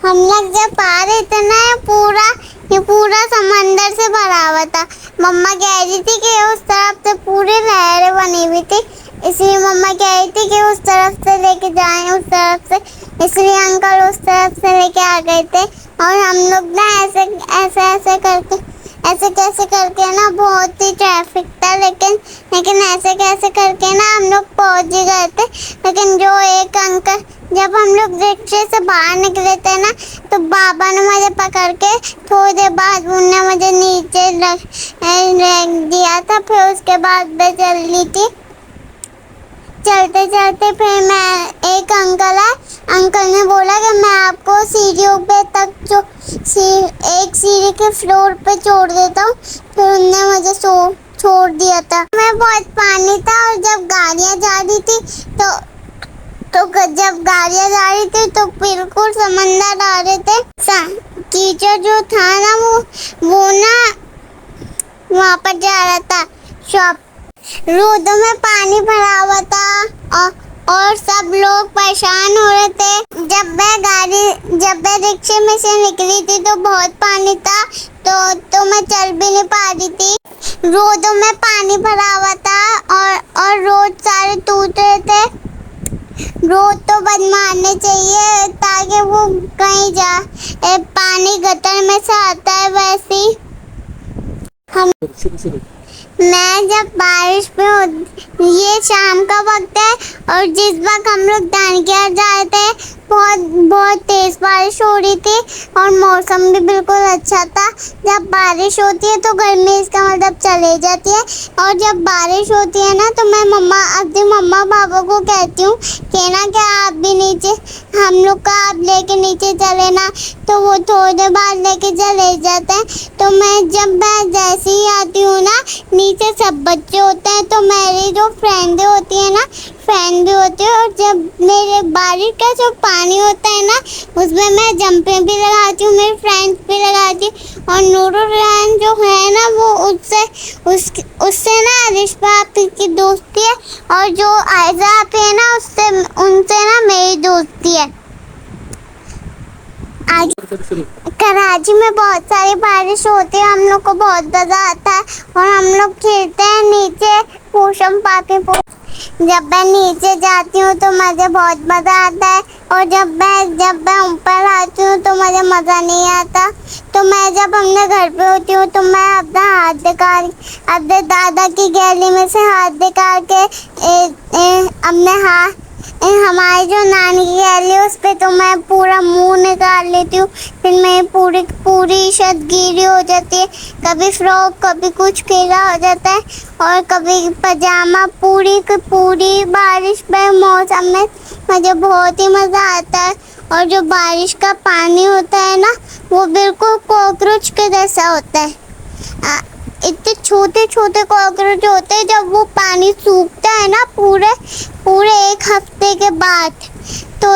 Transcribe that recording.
हम लोग जब आ रहे थे ना, ये पूरा समंदर से भरा हुआ था। मम्मा कह रही थी कि उस तरफ से पूरी लहरें बनी हुई थी, इसलिए मम्मा कह रही थी कि उस तरफ से लेके जाएं, उस तरफ से। इसलिए अंकल उस तरफ से लेके आ गए थे और हम लोग ना ऐसे ऐसे ऐसे करके ऐसे कैसे करके ना, बहुत ही ट्रैफिक था, लेकिन ऐसे कैसे करके ना हम लोग पहुंच ही गए थे। लेकिन जो एक अंकल, जब हम लोग रिक्शे से बाहर निकले थे ना, तो बाबा ने मुझे पकड़ के थोड़ी देर बाद उन्होंने मुझे नीचे रख दिया था। फिर उसके बाद मैं चल रही थी, चलते चलते फिर मैं एक अंकल ने बोला कि मैं आपको सीढ़ियों पे तक एक सीढ़ी के फ्लोर पे छोड़ देता हूँ। फिर उन्होंने मुझे छोड़ दिया था। मैं बहुत पानी था और जब गाड़ियाँ जा रही थी जब गाड़ियाँ जा रही थी तो बिल्कुल समंदर आ रहे थे। कीचड़ जो था ना, वो ना वहाँ पर जा रहा था। शॉप रोडों में पानी भरा हुआ था और सब लोग परेशान हो रहे थे। जब मैं रिक्शे में से निकली थी तो बहुत पानी था, तो मैं चल भी नहीं पा रही थी। रोडों में पानी भरा हुआ था और रोड सारे टूट रहे थे। रोड तो बंद मारने चाहिए ताकि वो कहीं पानी गटर में से आता है। वैसे ही मैं जब बारिश में, ये शाम का वक्त है और जिस वक्त हम लोग दानकियार जा रहे थे, बहुत तेज बारिश हो रही थी और मौसम भी बिल्कुल अच्छा था। जब बारिश होती है तो गर्मी इसका मतलब चले जाती है, और जब बारिश होती है ना, तो मैं अपने मम्मा पापा को कहती हूँ कि ना कि आप भी नीचे, हम लोग का आप लेके नीचे चले ना, तो वो थोड़ी देर बाद लेके चले जाते हैं। तो मैं जैसे ही आती हूँ ना, नीचे सब बच्चे होते हैं, तो मेरी जो फ्रेंड होती है ना, फ्रेंड भी होती है, और जब मेरे बारिश का जो पानी होता है ना, उसमें मैं जंपिंग भी लगाती हूँ, मेरी फ्रेंड्स भी लगाती हूँ। और नूरुल जो है ना, वो उससे ना रिश्ता आपी की दोस्ती है, और जो आयजा आपी है ना, उनसे ना मेरी दोस्ती है। कराची में बहुत सारी बारिश होती है, हम लोग को बहुत मज़ा आता है और हम लोग खेलते हैं नीचे पोषम पाके। जब मैं नीचे जाती हूँ तो मुझे बहुत मज़ा आता है, और जब मैं ऊपर आती हूँ तो मुझे मज़ा नहीं आता। तो मैं जब अपने घर पे होती हूँ तो मैं अपने दादा की गैली में से हाथ दिखा के हमारी जो नानी की गैली है उस पर तो मैं पूरा मुंह निकाल लेती हूँ। फिर मेरी पूरी छत गीली हो जाती है, कभी फ्रॉक कभी कुछ गीला हो जाता है, और कभी पजामा। पूरी बारिश में मौसम में मुझे बहुत ही मज़ा आता है। और जो बारिश का पानी होता है ना, वो बिल्कुल कॉकरोच के जैसा होता है। इतने छोटे छोटे कॉकरोच होते हैं। जब वो पानी सूखता है ना पूरे एक हफ्ते के बाद, तो